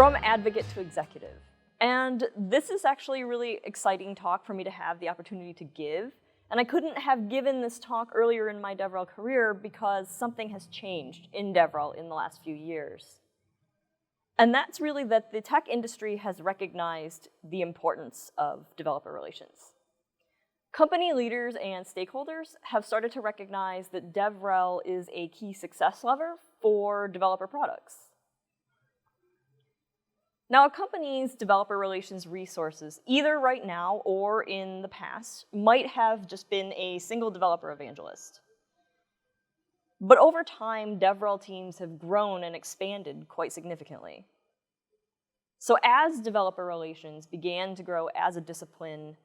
From advocate to executive. And this is actually a really exciting talk for me to have the opportunity to give. And I couldn't have given this talk earlier in my DevRel career because something has changed in DevRel in the last few years. And that's really that the tech industry has recognized the importance of developer relations. Company leaders and stakeholders have started to recognize that DevRel is a key success lever for developer products. Now, a company's developer relations resources, either right now or in the past, might have just been a single developer evangelist. But over time, DevRel teams have grown and expanded quite significantly. So as developer relations began to grow as a discipline,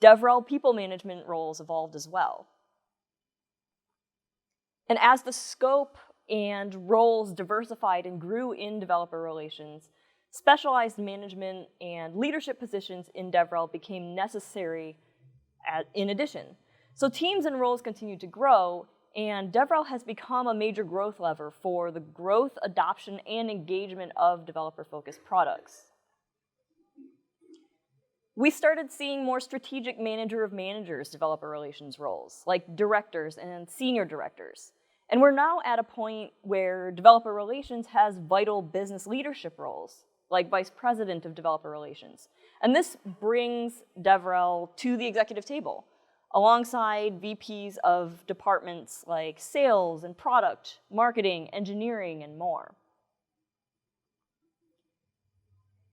DevRel people management roles evolved as well. And as the scope and roles diversified and grew in developer relations, specialized management and leadership positions in DevRel became necessary in addition. So teams and roles continued to grow, and DevRel has become a major growth lever for the growth, adoption, and engagement of developer-focused products. We started seeing more strategic manager of managers developer relations roles, like directors and senior directors. And we're now at a point where developer relations has vital business leadership roles, like Vice President of Developer Relations. And this brings DevRel to the executive table, alongside VPs of departments like sales and product, marketing, engineering, and more.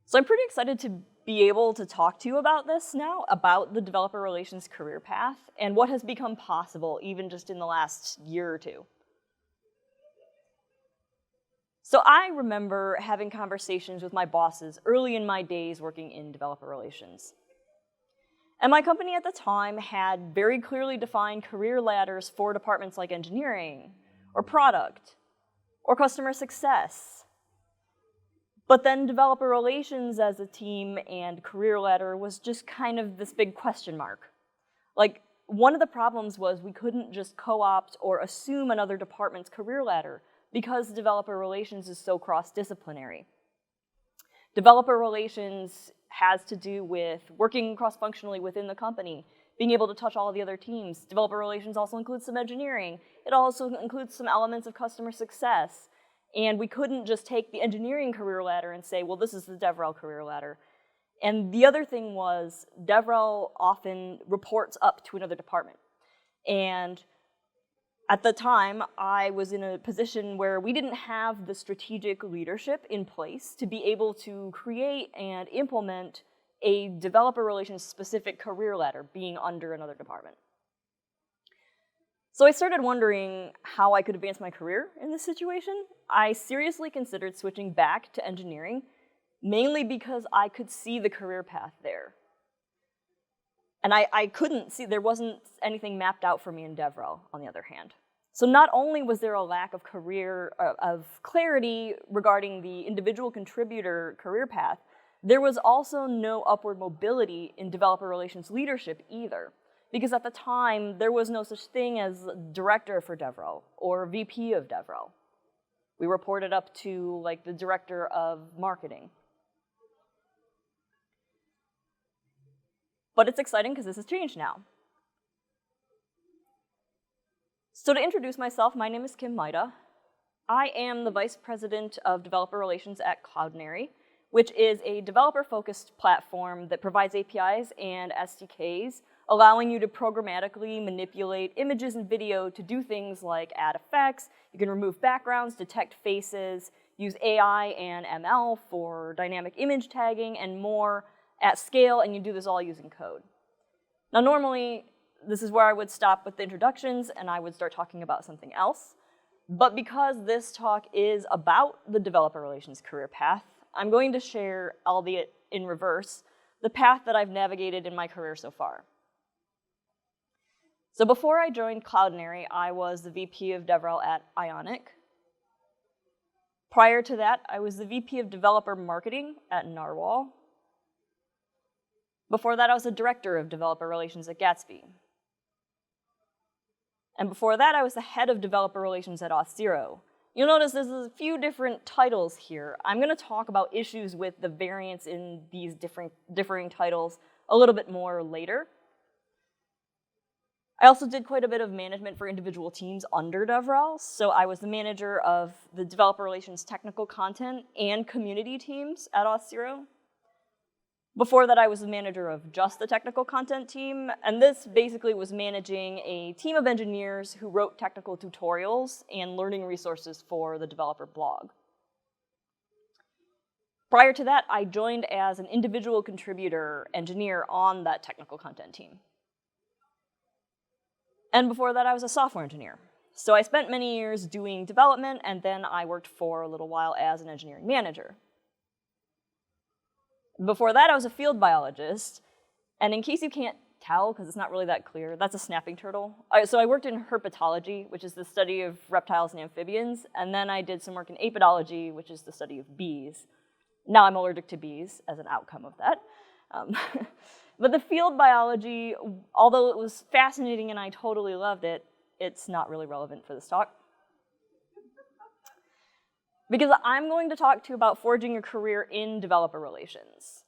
So I'm pretty excited to be able to talk to you about this now, about the developer relations career path, and what has become possible even just in the last year or two. So I remember having conversations with my bosses early in my days working in developer relations. And my company at the time had very clearly defined career ladders for departments like engineering, or product, or customer success. But then developer relations as a team and career ladder was just kind of this big question mark. Like, one of the problems was we couldn't just co-opt or assume another department's career ladder, because developer relations is so cross-disciplinary. Developer relations has to do with working cross-functionally within the company, being able to touch all of the other teams. Developer relations also includes some engineering. It also includes some elements of customer success. And we couldn't just take the engineering career ladder and say, well, this is the DevRel career ladder. And the other thing was, DevRel often reports up to another department. And at the time, I was in a position where we didn't have the strategic leadership in place to be able to create and implement a developer relations specific career ladder being under another department. So I started wondering how I could advance my career in this situation. I seriously considered switching back to engineering, mainly because I could see the career path there. And I couldn't see, there wasn't anything mapped out for me in DevRel, on the other hand. So not only was there a lack of clarity regarding the individual contributor career path, there was also no upward mobility in developer relations leadership either. Because at the time, there was no such thing as director for DevRel or VP of DevRel. We reported up to like the director of marketing. But it's exciting because this has changed now. So to introduce myself, my name is Maida. I am the Vice President of Developer Relations at Cloudinary, which is a developer-focused platform that provides APIs and SDKs, allowing you to programmatically manipulate images and video to do things like add effects. You can remove backgrounds, detect faces, use AI and ML for dynamic image tagging, and more at scale, and you do this all using code. Now, normally, this is where I would stop with the introductions, and I would start talking about something else. But because this talk is about the developer relations career path, I'm going to share, albeit in reverse, the path that I've navigated in my career so far. So before I joined Cloudinary, I was the VP of DevRel at Ionic. Prior to that, I was the VP of Developer Marketing at Narwhal. Before that, I was the Director of Developer Relations at Gatsby. And before that, I was the Head of Developer Relations at Auth0. you'll notice there's a few different titles here. I'm going to talk about issues with the variance in these differing titles a little bit more later. I also did quite a bit of management for individual teams under DevRel, so I was the manager of the developer relations technical content and community teams at Auth0. Before that, I was the manager of just the technical content team, and this basically was managing a team of engineers who wrote technical tutorials and learning resources for the developer blog. Prior to that, I joined as an individual contributor engineer on that technical content team. And before that, I was a software engineer. So I spent many years doing development, and then I worked for a little while as an engineering manager. Before that, I was a field biologist, and in case you can't tell, because it's not really that clear, that's a snapping turtle. So I worked in herpetology, which is the study of reptiles and amphibians, and then I did some work in apidology, which is the study of bees. Now I'm allergic to bees as an outcome of that. But the field biology, although it was fascinating and I totally loved it, it's not really relevant for this talk. Because I'm going to talk to you about forging a career in developer relations.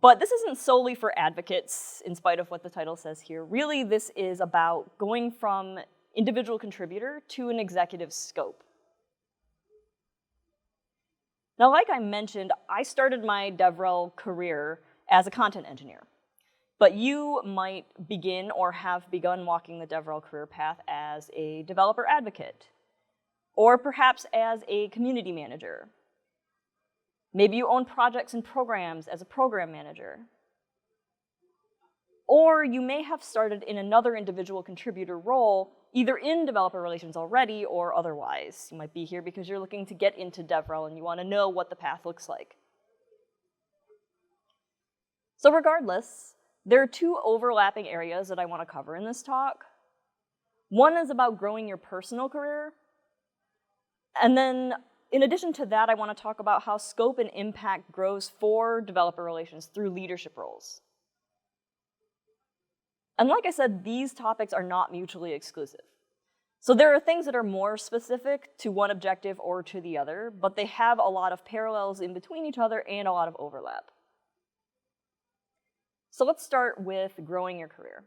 But this isn't solely for advocates, in spite of what the title says here. Really, this is about going from individual contributor to an executive scope. Now, like I mentioned, I started my DevRel career as a content engineer. But you might begin or have begun walking the DevRel career path as a developer advocate, or perhaps as a community manager. Maybe you own projects and programs as a program manager. Or you may have started in another individual contributor role, either in developer relations already or otherwise. You might be here because you're looking to get into DevRel and you want to know what the path looks like. So regardless, there are two overlapping areas that I want to cover in this talk. One is about growing your personal career. And then, in addition to that, I want to talk about how scope and impact grows for developer relations through leadership roles. And like I said, these topics are not mutually exclusive. So there are things that are more specific to one objective or to the other, but they have a lot of parallels in between each other and a lot of overlap. So let's start with growing your career.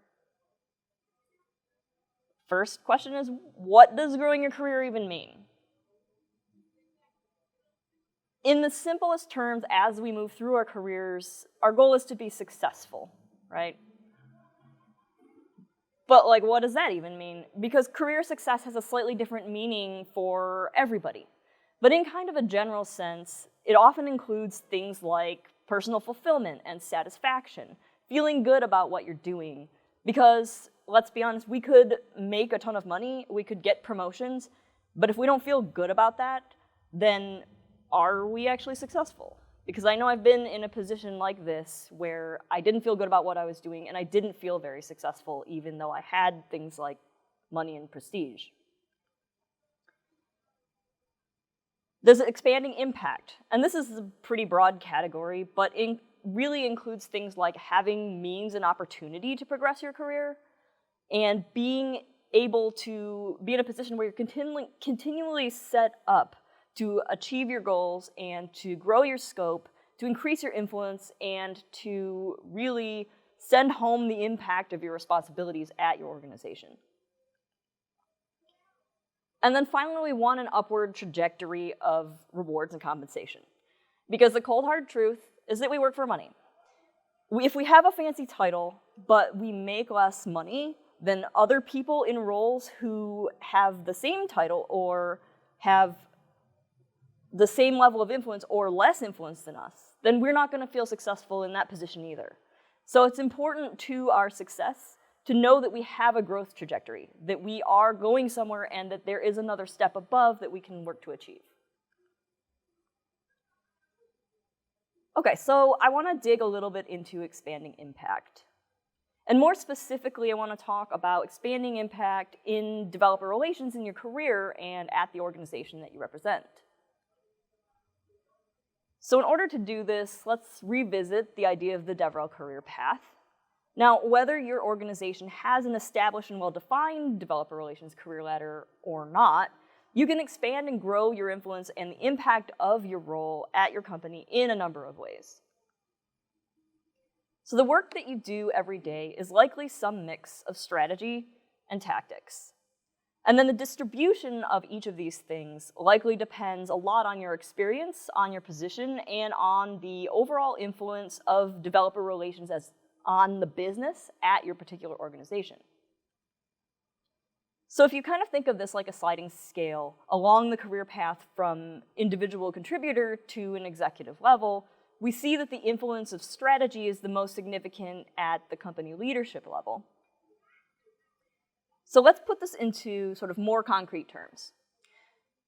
First question is, what does growing your career even mean? In the simplest terms, as we move through our careers, our goal is to be successful, right? But like, what does that even mean? Because career success has a slightly different meaning for everybody. But in kind of a general sense, it often includes things like personal fulfillment and satisfaction, feeling good about what you're doing. Because, let's be honest, we could make a ton of money, we could get promotions, but if we don't feel good about that, then are we actually successful? Because I know I've been in a position like this where I didn't feel good about what I was doing and I didn't feel very successful even though I had things like money and prestige. There's expanding impact, and this is a pretty broad category, but it really includes things like having means and opportunity to progress your career and being able to be in a position where you're continually set up to achieve your goals and to grow your scope, to increase your influence, and to really send home the impact of your responsibilities at your organization. And then finally, we want an upward trajectory of rewards and compensation. Because the cold hard truth is that we work for money. If we have a fancy title, but we make less money than other people in roles who have the same title or have the same level of influence or less influence than us, then we're not going to feel successful in that position either. So it's important to our success to know that we have a growth trajectory, that we are going somewhere and that there is another step above that we can work to achieve. Okay, so I want to dig a little bit into expanding impact. And more specifically, I want to talk about expanding impact in developer relations in your career and at the organization that you represent. So in order to do this, let's revisit the idea of the DevRel career path. Now, whether your organization has an established and well-defined developer relations career ladder or not, you can expand and grow your influence and the impact of your role at your company in a number of ways. So the work that you do every day is likely some mix of strategy and tactics. And then the distribution of each of these things likely depends a lot on your experience, on your position, and on the overall influence of developer relations on the business at your particular organization. So if you kind of think of this like a sliding scale along the career path from individual contributor to an executive level, we see that the influence of strategy is the most significant at the company leadership level. So let's put this into sort of more concrete terms.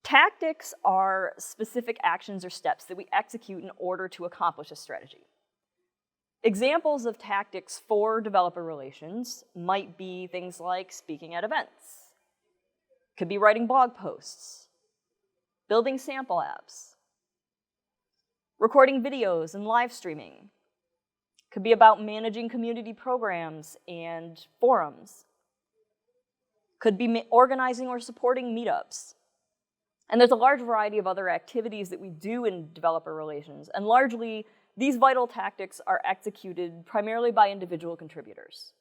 Tactics are specific actions or steps that we execute in order to accomplish a strategy. Examples of tactics for developer relations might be things like speaking at events, could be writing blog posts, building sample apps, recording videos and live streaming, could be about managing community programs and forums, could be organizing or supporting meetups. And there's a large variety of other activities that we do in developer relations, and largely these vital tactics are executed primarily by individual contributors.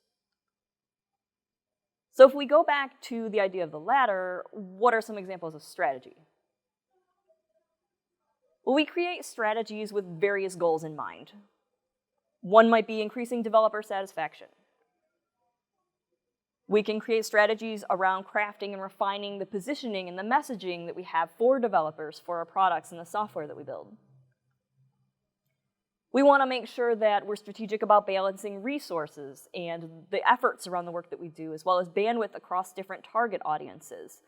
So if we go back to the idea of the latter, what are some examples of strategy? Well, we create strategies with various goals in mind. One might be increasing developer satisfaction. We can create strategies around crafting and refining the positioning and the messaging that we have for developers for our products and the software that we build. We want to make sure that we're strategic about balancing resources and the efforts around the work that we do, as well as bandwidth across different target audiences,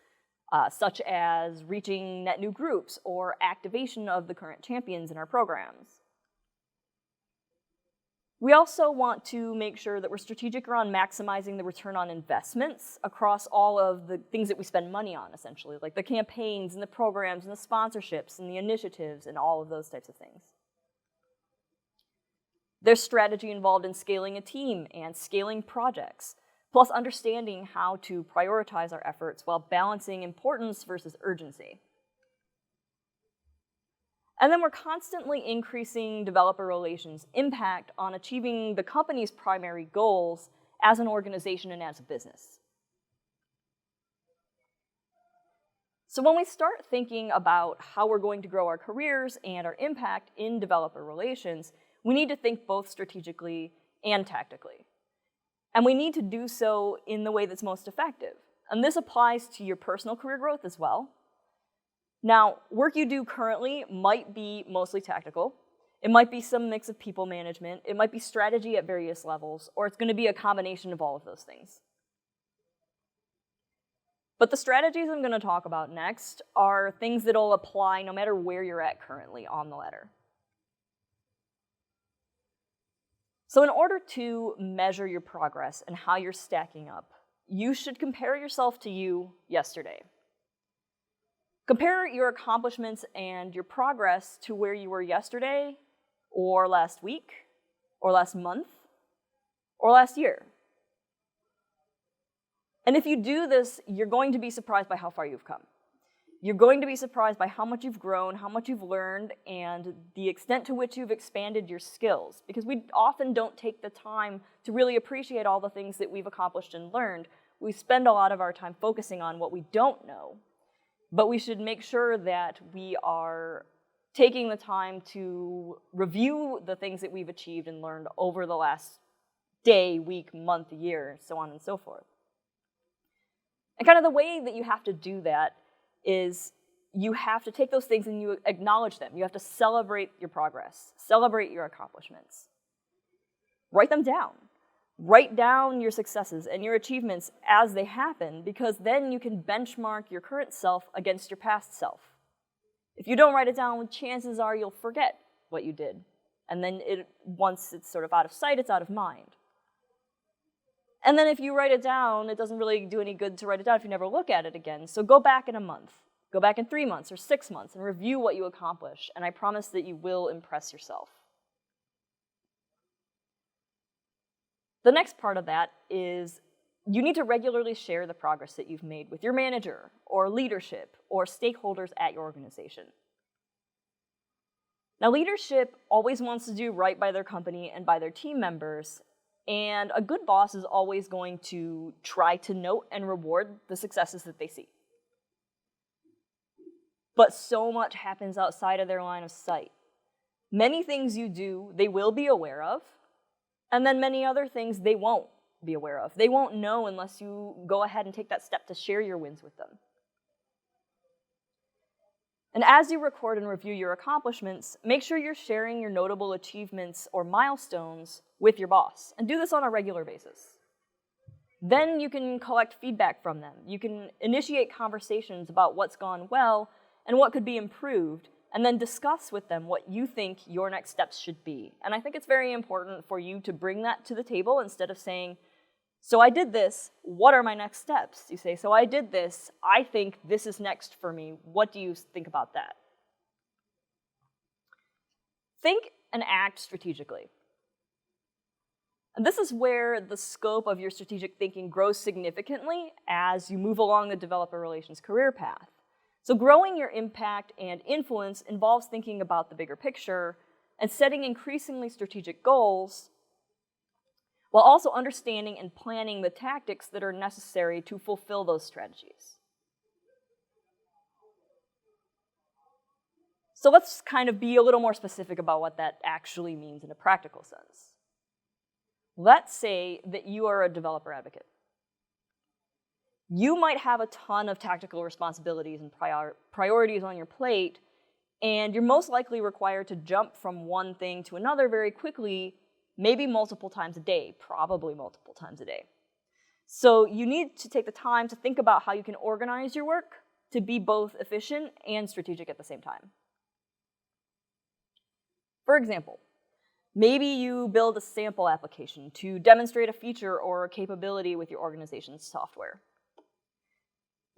such as reaching net new groups or activation of the current champions in our programs. We also want to make sure that we're strategic around maximizing the return on investments across all of the things that we spend money on, essentially, like the campaigns and the programs and the sponsorships and the initiatives and all of those types of things. There's strategy involved in scaling a team and scaling projects, plus understanding how to prioritize our efforts while balancing importance versus urgency. And then we're constantly increasing developer relations' impact on achieving the company's primary goals as an organization and as a business. So when we start thinking about how we're going to grow our careers and our impact in developer relations, we need to think both strategically and tactically. And we need to do so in the way that's most effective. And this applies to your personal career growth as well. Now, work you do currently might be mostly tactical. It might be some mix of people management. It might be strategy at various levels, or it's going to be a combination of all of those things. But the strategies I'm going to talk about next are things that will apply no matter where you're at currently on the ladder. So in order to measure your progress and how you're stacking up, you should compare yourself to you yesterday. Compare your accomplishments and your progress to where you were yesterday, or last week, or last month, or last year. And if you do this, you're going to be surprised by how far you've come. You're going to be surprised by how much you've grown, how much you've learned, and the extent to which you've expanded your skills. Because we often don't take the time to really appreciate all the things that we've accomplished and learned. We spend a lot of our time focusing on what we don't know. But we should make sure that we are taking the time to review the things that we've achieved and learned over the last day, week, month, year, so on and so forth. And kind of the way that you have to do that is you have to take those things and you acknowledge them. You have to celebrate your progress, celebrate your accomplishments. Write them down. Write down your successes and your achievements as they happen, because then you can benchmark your current self against your past self. If you don't write it down, chances are you'll forget what you did. And then once it's sort of out of sight, it's out of mind. And then if you write it down, it doesn't really do any good to write it down if you never look at it again. So go back in a month, go back in 3 months or 6 months and review what you accomplished. And I promise that you will impress yourself. The next part of that is you need to regularly share the progress that you've made with your manager or leadership or stakeholders at your organization. Now, leadership always wants to do right by their company and by their team members, and a good boss is always going to try to note and reward the successes that they see. But so much happens outside of their line of sight. Many things you do, they will be aware of, and then many other things they won't be aware of. They won't know unless you go ahead and take that step to share your wins with them. And as you record and review your accomplishments, make sure you're sharing your notable achievements or milestones with your boss, and do this on a regular basis. Then you can collect feedback from them. You can initiate conversations about what's gone well and what could be improved, and then discuss with them what you think your next steps should be. And I think it's very important for you to bring that to the table instead of saying, so I did this, what are my next steps? You say, so I did this, I think this is next for me, what do you think about that? Think and act strategically. And this is where the scope of your strategic thinking grows significantly as you move along the developer relations career path. So growing your impact and influence involves thinking about the bigger picture and setting increasingly strategic goals, while also understanding and planning the tactics that are necessary to fulfill those strategies. So let's kind of be a little more specific about what that actually means in a practical sense. Let's say that you are a developer advocate. You might have a ton of tactical responsibilities and priorities on your plate, and you're most likely required to jump from one thing to another very quickly, maybe multiple times a day, probably multiple times a day. So you need to take the time to think about how you can organize your work to be both efficient and strategic at the same time. For example, maybe you build a sample application to demonstrate a feature or a capability with your organization's software.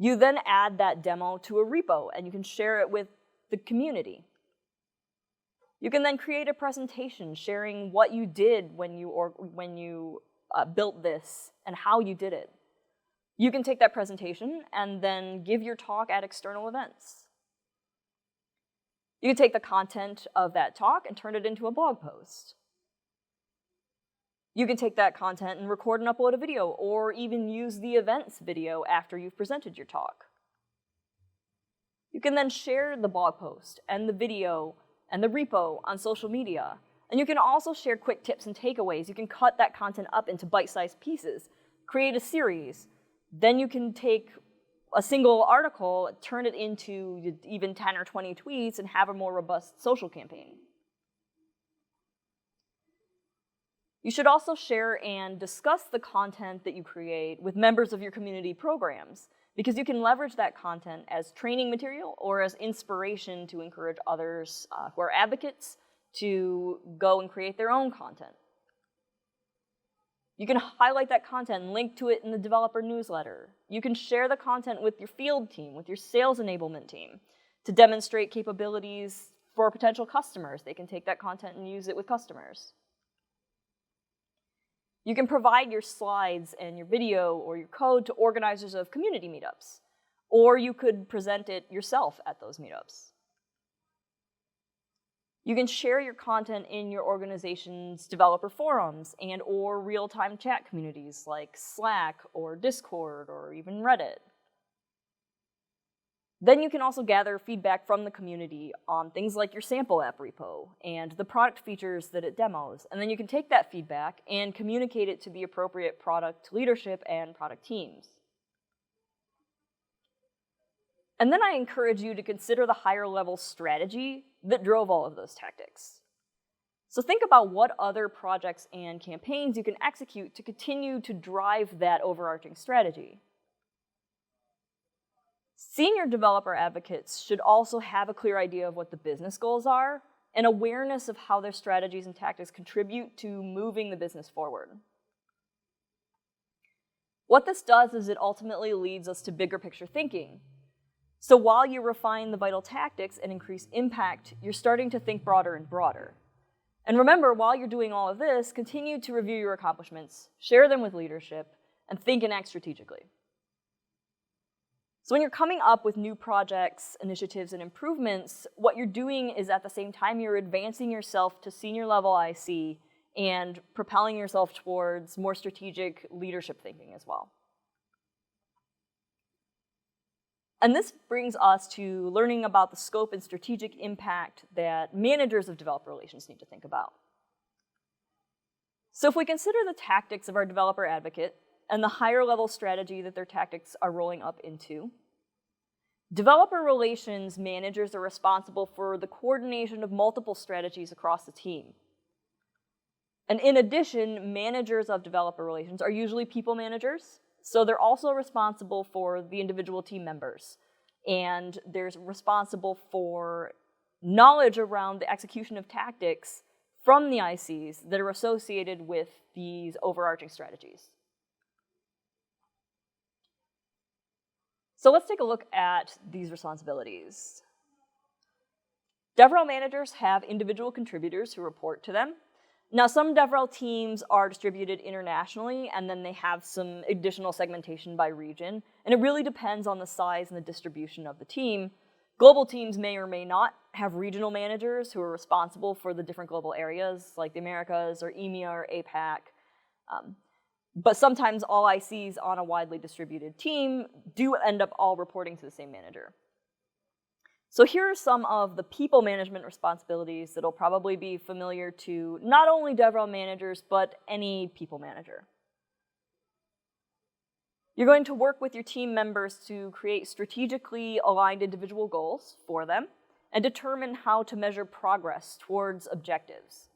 You then add that demo to a repo, and you can share it with the community. You can then create a presentation sharing what you did when you built this and how you did it. You can take that presentation and then give your talk at external events. You can take the content of that talk and turn it into a blog post. You can take that content and record and upload a video, or even use the event's video after you've presented your talk. You can then share the blog post and the video and the repo on social media. And you can also share quick tips and takeaways. You can cut that content up into bite-sized pieces, create a series. Then you can take a single article, turn it into even 10 or 20 tweets, and have a more robust social campaign. You should also share and discuss the content that you create with members of your community programs, because you can leverage that content as training material or as inspiration to encourage others who are advocates to go and create their own content. You can highlight that content and link to it in the developer newsletter. You can share the content with your field team, with your sales enablement team, to demonstrate capabilities for potential customers. They can take that content and use it with customers. You can provide your slides and your video or your code to organizers of community meetups, or you could present it yourself at those meetups. You can share your content in your organization's developer forums and or real-time chat communities like Slack or Discord or even Reddit. Then you can also gather feedback from the community on things like your sample app repo and the product features that it demos. And then you can take that feedback and communicate it to the appropriate product leadership and product teams. And then I encourage you to consider the higher level strategy that drove all of those tactics. So think about what other projects and campaigns you can execute to continue to drive that overarching strategy. Senior developer advocates should also have a clear idea of what the business goals are and awareness of how their strategies and tactics contribute to moving the business forward. What this does is it ultimately leads us to bigger picture thinking. So while you refine the vital tactics and increase impact, you're starting to think broader and broader. And remember, while you're doing all of this, continue to review your accomplishments, share them with leadership, and think and act strategically. So when you're coming up with new projects, initiatives, and improvements, what you're doing is at the same time you're advancing yourself to senior level IC and propelling yourself towards more strategic leadership thinking as well. And this brings us to learning about the scope and strategic impact that managers of developer relations need to think about. So if we consider the tactics of our developer advocate and the higher level strategy that their tactics are rolling up into, developer relations managers are responsible for the coordination of multiple strategies across the team. And in addition, managers of developer relations are usually people managers, so they're also responsible for the individual team members. And they're responsible for knowledge around the execution of tactics from the ICs that are associated with these overarching strategies. So let's take a look at these responsibilities. DevRel managers have individual contributors who report to them. Now, some DevRel teams are distributed internationally, and then they have some additional segmentation by region, and it really depends on the size and the distribution of the team. Global teams may or may not have regional managers who are responsible for the different global areas, like the Americas or EMEA or APAC. But sometimes all ICs on a widely distributed team do end up all reporting to the same manager. So here are some of the people management responsibilities that'll probably be familiar to not only DevRel managers, but any people manager. You're going to work with your team members to create strategically aligned individual goals for them and determine how to measure progress towards objectives.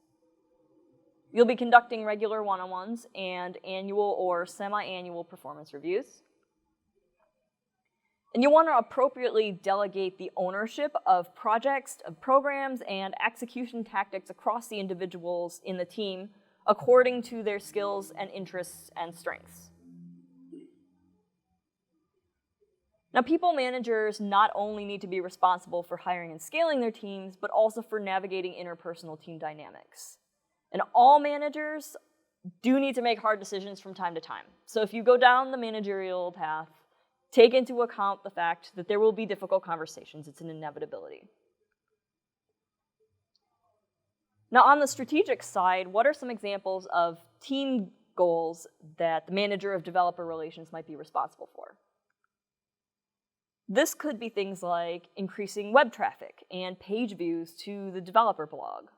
You'll be conducting regular one-on-ones and annual or semi-annual performance reviews. And you want to appropriately delegate the ownership of projects, of programs, and execution tactics across the individuals in the team according to their skills and interests and strengths. Now, people managers not only need to be responsible for hiring and scaling their teams, but also for navigating interpersonal team dynamics. And all managers do need to make hard decisions from time to time. So if you go down the managerial path, take into account the fact that there will be difficult conversations. It's an inevitability. Now, on the strategic side, what are some examples of team goals that the manager of developer relations might be responsible for? This could be things like increasing web traffic and page views to the developer blog.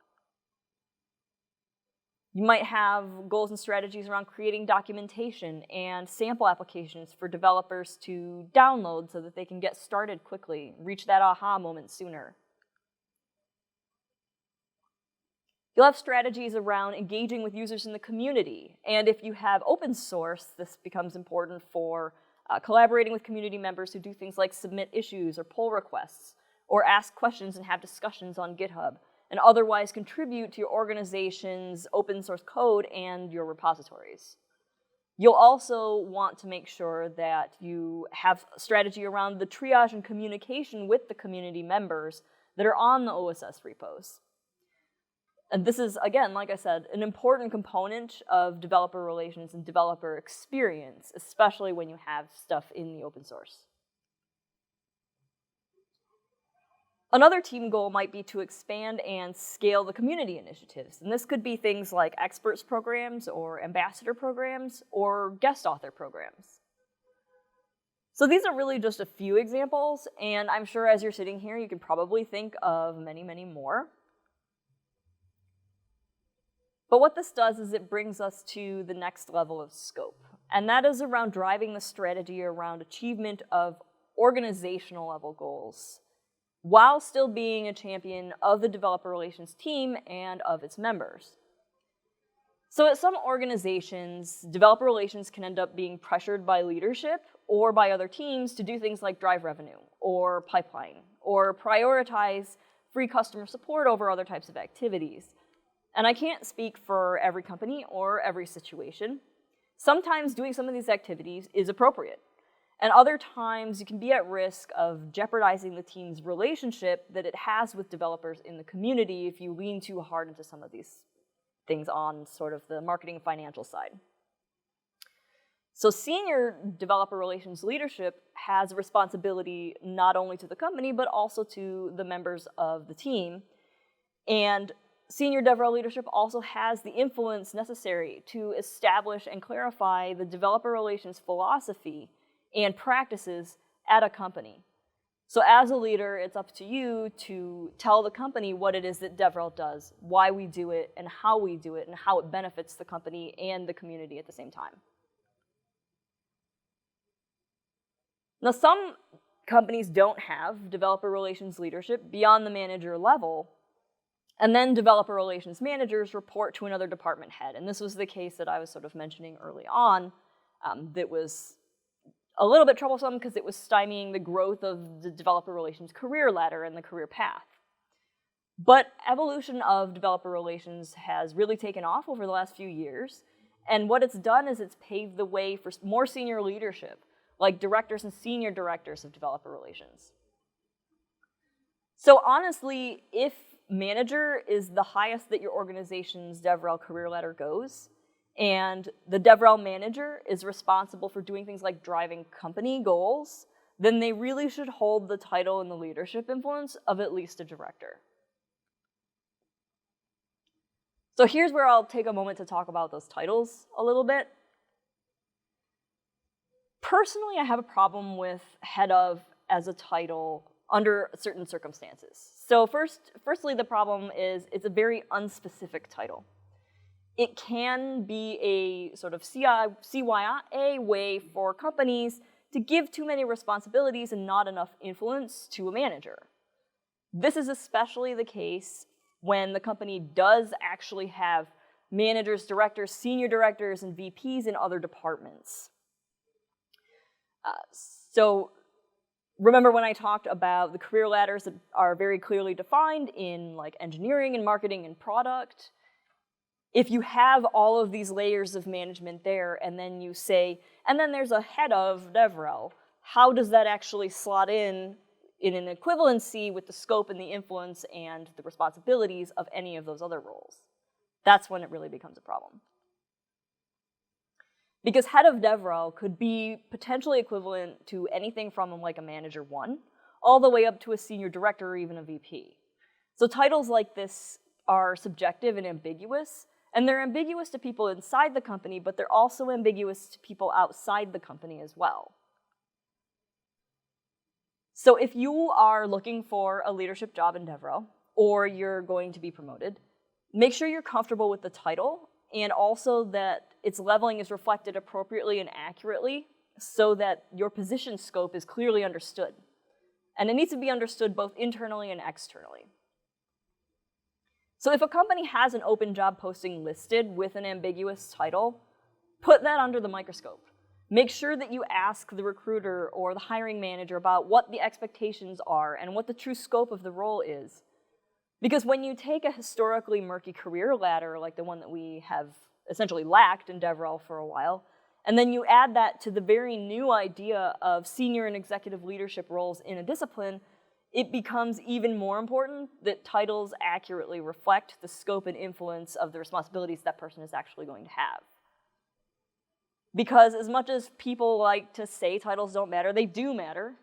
You might have goals and strategies around creating documentation and sample applications for developers to download so that they can get started quickly, reach that aha moment sooner. You'll have strategies around engaging with users in the community. And if you have open source, this becomes important for collaborating with community members who do things like submit issues or pull requests, or ask questions and have discussions on GitHub, and otherwise contribute to your organization's open source code and your repositories. You'll also want to make sure that you have a strategy around the triage and communication with the community members that are on the OSS repos. And this is, again, like I said, an important component of developer relations and developer experience, especially when you have stuff in the open source. Another team goal might be to expand and scale the community initiatives. And this could be things like experts programs or ambassador programs or guest author programs. So these are really just a few examples, and I'm sure as you're sitting here, you can probably think of many, many more. But what this does is it brings us to the next level of scope, and that is around driving the strategy around achievement of organizational level goals, while still being a champion of the developer relations team and of its members. So at some organizations, developer relations can end up being pressured by leadership or by other teams to do things like drive revenue or pipeline or prioritize free customer support over other types of activities. And I can't speak for every company or every situation. Sometimes doing some of these activities is appropriate. And other times you can be at risk of jeopardizing the team's relationship that it has with developers in the community if you lean too hard into some of these things on sort of the marketing and financial side. So senior developer relations leadership has a responsibility not only to the company, but also to the members of the team. And senior DevRel leadership also has the influence necessary to establish and clarify the developer relations philosophy and practices at a company. So as a leader, it's up to you to tell the company what it is that DevRel does, why we do it, and how we do it, and how it benefits the company and the community at the same time. Now, some companies don't have developer relations leadership beyond the manager level, and then developer relations managers report to another department head. And this was the case that I was sort of mentioning early on that was a little bit troublesome because it was stymieing the growth of the developer relations career ladder and the career path. But evolution of developer relations has really taken off over the last few years. And what it's done is it's paved the way for more senior leadership, like directors and senior directors of developer relations. So honestly, if manager is the highest that your organization's DevRel career ladder goes, and the DevRel manager is responsible for doing things like driving company goals, then they really should hold the title and the leadership influence of at least a director. So here's where I'll take a moment to talk about those titles a little bit. Personally, I have a problem with head of as a title under certain circumstances. So firstly, the problem is it's a very unspecific title. It can be a sort of CYA way for companies to give too many responsibilities and not enough influence to a manager. This is especially the case when the company does actually have managers, directors, senior directors, and VPs in other departments. So remember when I talked about the career ladders that are very clearly defined in like engineering and marketing and product? If you have all of these layers of management there, and then you say, and then there's a head of DevRel, how does that actually slot in an equivalency with the scope and the influence and the responsibilities of any of those other roles? That's when it really becomes a problem. Because head of DevRel could be potentially equivalent to anything from like a manager 1, all the way up to a senior director or even a VP. So titles like this are subjective and ambiguous, and they're ambiguous to people inside the company, but they're also ambiguous to people outside the company as well. So if you are looking for a leadership job in DevRel, or you're going to be promoted, make sure you're comfortable with the title, and also that its leveling is reflected appropriately and accurately so that your position scope is clearly understood. And it needs to be understood both internally and externally. So if a company has an open job posting listed with an ambiguous title, put that under the microscope. Make sure that you ask the recruiter or the hiring manager about what the expectations are and what the true scope of the role is. Because when you take a historically murky career ladder, like the one that we have essentially lacked in DevRel for a while, and then you add that to the very new idea of senior and executive leadership roles in a discipline, it becomes even more important that titles accurately reflect the scope and influence of the responsibilities that person is actually going to have. Because as much as people like to say titles don't matter, they do matter,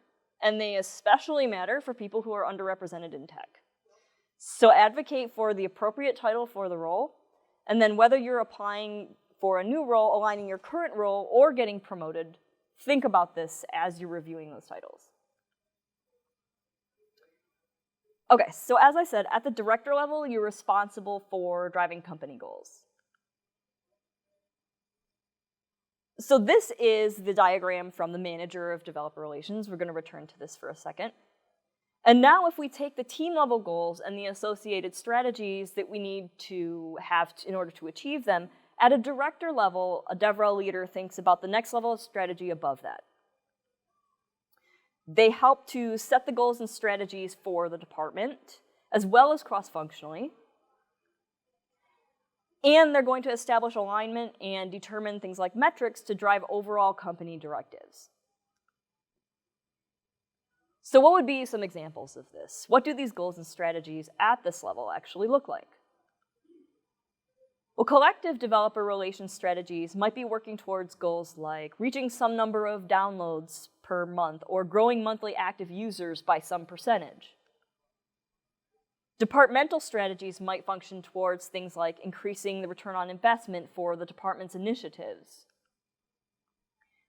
and they especially matter for people who are underrepresented in tech. So advocate for the appropriate title for the role, and then whether you're applying for a new role, aligning your current role, or getting promoted, think about this as you're reviewing those titles. Okay, so as I said, at the director level, you're responsible for driving company goals. So this is the diagram from the manager of developer relations. We're going to return to this for a second. And now if we take the team level goals and the associated strategies that we need to have in order to achieve them, at a director level, a DevRel leader thinks about the next level of strategy above that. They help to set the goals and strategies for the department, as well as cross-functionally. And they're going to establish alignment and determine things like metrics to drive overall company directives. So what would be some examples of this? What do these goals and strategies at this level actually look like? Well, collective developer relations strategies might be working towards goals like reaching some number of downloads per month or growing monthly active users by some percentage. Departmental strategies might function towards things like increasing the return on investment for the department's initiatives.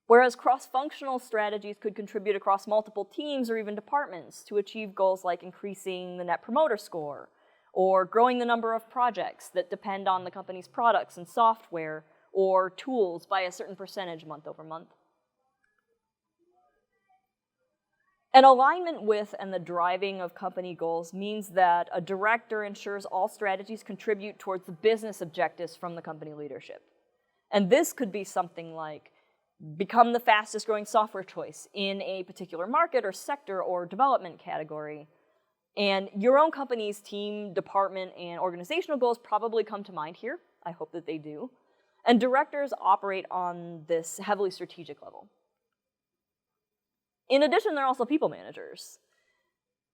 Whereas cross-functional strategies could contribute across multiple teams or even departments to achieve goals like increasing the Net Promoter Score, or growing the number of projects that depend on the company's products and software or tools by a certain percentage month over month. An alignment with and the driving of company goals means that a director ensures all strategies contribute towards the business objectives from the company leadership. And this could be something like become the fastest growing software choice in a particular market or sector or development category. And your own company's team, department, and organizational goals probably come to mind here. I hope that they do. And directors operate on this heavily strategic level. In addition, they're also people managers.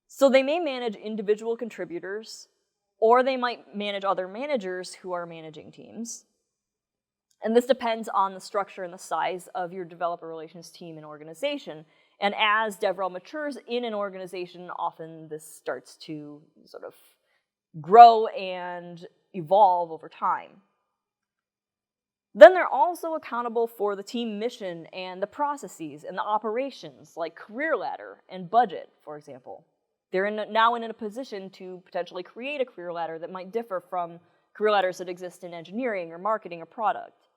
So they may manage individual contributors, or they might manage other managers who are managing teams. And this depends on the structure and the size of your developer relations team and organization. And as DevRel matures in an organization, often this starts to sort of grow and evolve over time. Then they're also accountable for the team mission and the processes and the operations, like career ladder and budget, for example. They're now in a position to potentially create a career ladder that might differ from career ladders that exist in engineering or marketing or product.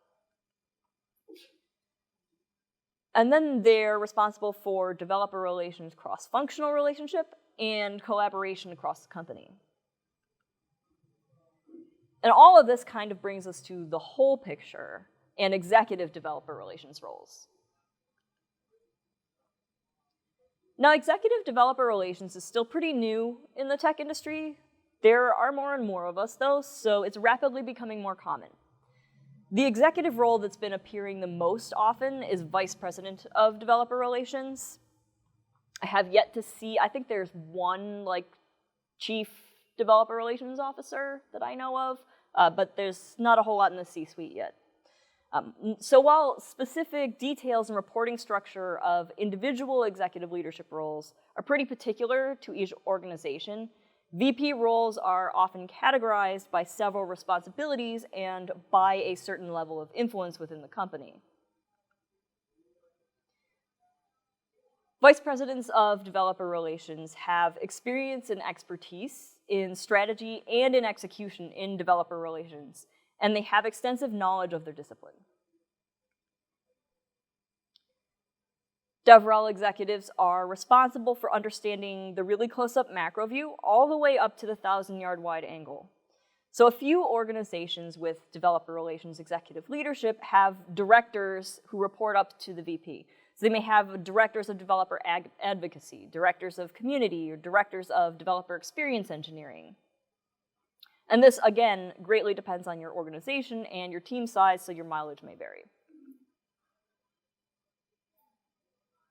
And then they're responsible for developer relations, cross-functional relationship, and collaboration across the company. And all of this kind of brings us to the whole picture and executive developer relations roles. Now, executive developer relations is still pretty new in the tech industry. There are more and more of us, though, so it's rapidly becoming more common. The executive role that's been appearing the most often is Vice President of Developer Relations. I have yet to see, I think there's one Chief Developer Relations Officer that I know of, but there's not a whole lot in the C-suite yet. So while specific details and reporting structure of individual executive leadership roles are pretty particular to each organization, VP roles are often categorized by several responsibilities and by a certain level of influence within the company. Vice presidents of developer relations have experience and expertise in strategy and in execution in developer relations, and they have extensive knowledge of their discipline. DevRel executives are responsible for understanding the really close-up macro view all the way up to the 1,000-yard wide angle. So a few organizations with developer relations executive leadership have directors who report up to the VP. So they may have directors of developer advocacy, directors of community, or directors of developer experience engineering. And this, again, greatly depends on your organization and your team size, so your mileage may vary.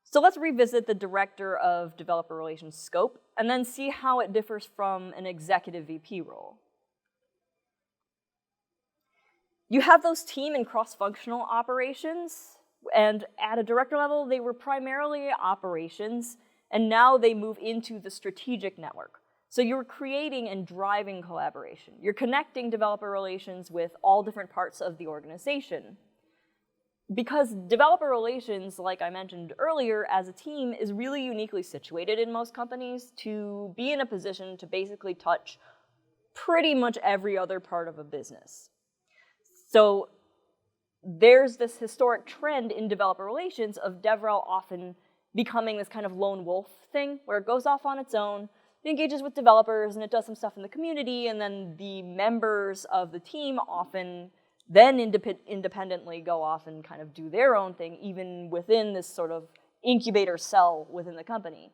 So let's revisit the Director of Developer Relations scope and then see how it differs from an executive VP role. You have those team and cross-functional operations, and at a director level, they were primarily operations, and now they move into the strategic network. So you're creating and driving collaboration. You're connecting developer relations with all different parts of the organization. Because developer relations, like I mentioned earlier, as a team is really uniquely situated in most companies to be in a position to basically touch pretty much every other part of a business. So there's this historic trend in developer relations of DevRel often becoming this kind of lone wolf thing where it goes off on its own, it engages with developers, and it does some stuff in the community, and then the members of the team often then independently go off and kind of do their own thing, even within this sort of incubator cell within the company.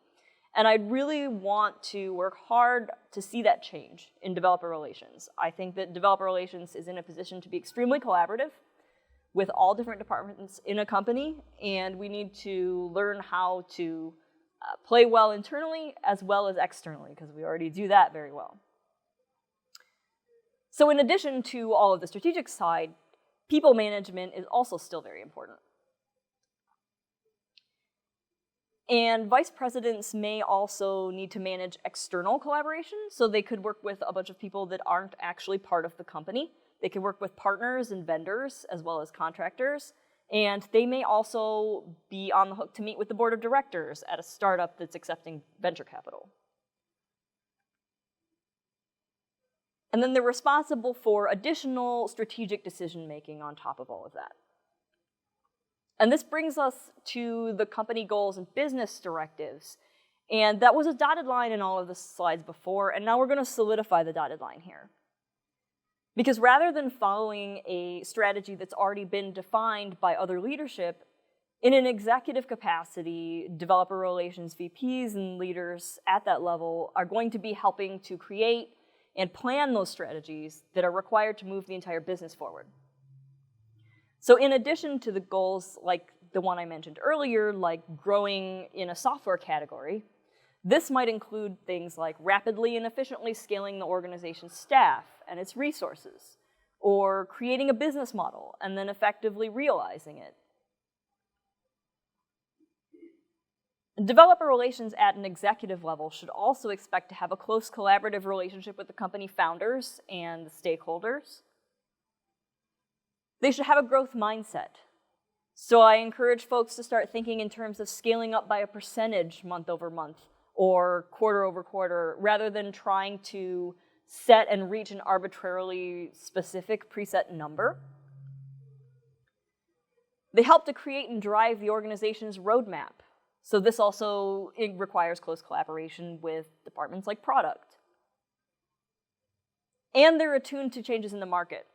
And I'd really want to work hard to see that change in developer relations. I think that developer relations is in a position to be extremely collaborative with all different departments in a company, and we need to learn how to play well internally as well as externally, because we already do that very well. So in addition to all of the strategic side, people management is also still very important. And vice presidents may also need to manage external collaboration, so they could work with a bunch of people that aren't actually part of the company. They could work with partners and vendors as well as contractors, and they may also be on the hook to meet with the board of directors at a startup that's accepting venture capital. And then they're responsible for additional strategic decision-making on top of all of that. And this brings us to the company goals and business directives. And that was a dotted line in all of the slides before, and now we're going to solidify the dotted line here. Because rather than following a strategy that's already been defined by other leadership, in an executive capacity, developer relations VPs and leaders at that level are going to be helping to create and plan those strategies that are required to move the entire business forward. So in addition to the goals like the one I mentioned earlier, like growing in a software category, this might include things like rapidly and efficiently scaling the organization's staff and its resources, or creating a business model and then effectively realizing it. Developer relations at an executive level should also expect to have a close collaborative relationship with the company founders and the stakeholders. They should have a growth mindset. So I encourage folks to start thinking in terms of scaling up by a percentage month over month or quarter over quarter, rather than trying to set and reach an arbitrarily specific preset number. They help to create and drive the organization's roadmap. So this also requires close collaboration with departments like product. And they're attuned to changes in the market.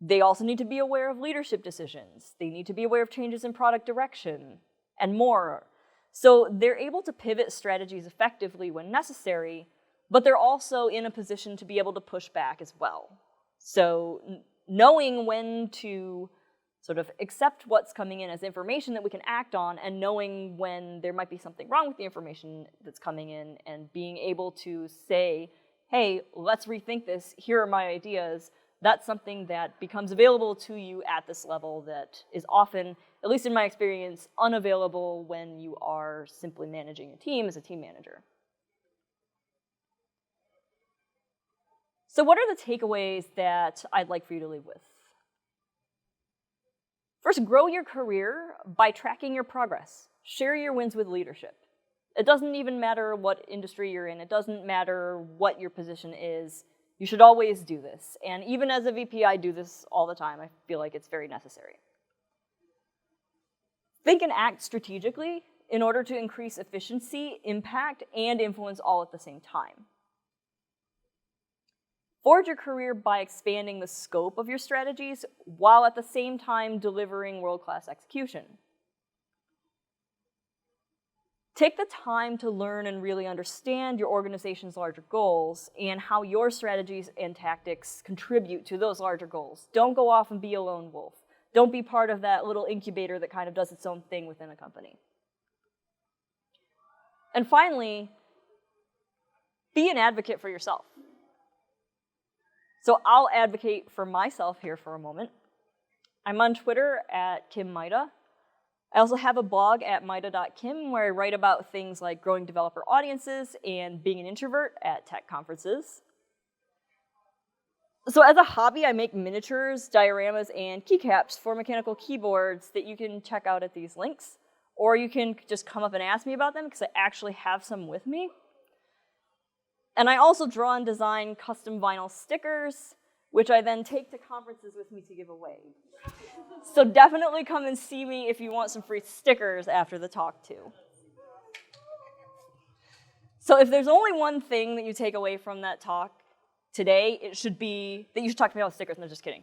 They also need to be aware of leadership decisions. They need to be aware of changes in product direction and more. So they're able to pivot strategies effectively when necessary, but they're also in a position to be able to push back as well. So knowing when to sort of accept what's coming in as information that we can act on, and knowing when there might be something wrong with the information that's coming in, and being able to say, hey, let's rethink this, here are my ideas, that's something that becomes available to you at this level that is often, at least in my experience, unavailable when you are simply managing a team as a team manager. So what are the takeaways that I'd like for you to leave with? First, grow your career by tracking your progress. Share your wins with leadership. It doesn't even matter what industry you're in. It doesn't matter what your position is. You should always do this. And even as a VP, I do this all the time. I feel like it's very necessary. Think and act strategically in order to increase efficiency, impact, and influence all at the same time. Forge your career by expanding the scope of your strategies while at the same time delivering world-class execution. Take the time to learn and really understand your organization's larger goals and how your strategies and tactics contribute to those larger goals. Don't go off and be a lone wolf. Don't be part of that little incubator that kind of does its own thing within a company. And finally, be an advocate for yourself. So I'll advocate for myself here for a moment. I'm on Twitter at Maida. I also have a blog at maida.kim where I write about things like growing developer audiences and being an introvert at tech conferences. So as a hobby, I make miniatures, dioramas, and keycaps for mechanical keyboards that you can check out at these links. Or you can just come up and ask me about them because I actually have some with me. And I also draw and design custom vinyl stickers, which I then take to conferences with me to give away. So definitely come and see me if you want some free stickers after the talk too. So if there's only one thing that you take away from that talk today, it should be that you should talk to me about stickers. No, just kidding.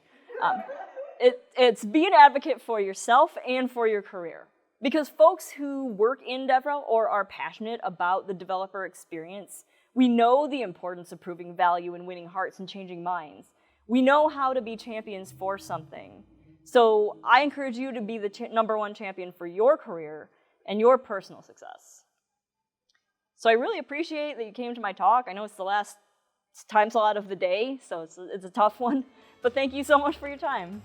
It's be an advocate for yourself and for your career. Because folks who work in DevRel or are passionate about the developer experience, we know the importance of proving value and winning hearts and changing minds. We know how to be champions for something. So I encourage you to be the #1 champion for your career and your personal success. So I really appreciate that you came to my talk. I know it's the last time slot of the day, so it's a tough one. But thank you so much for your time.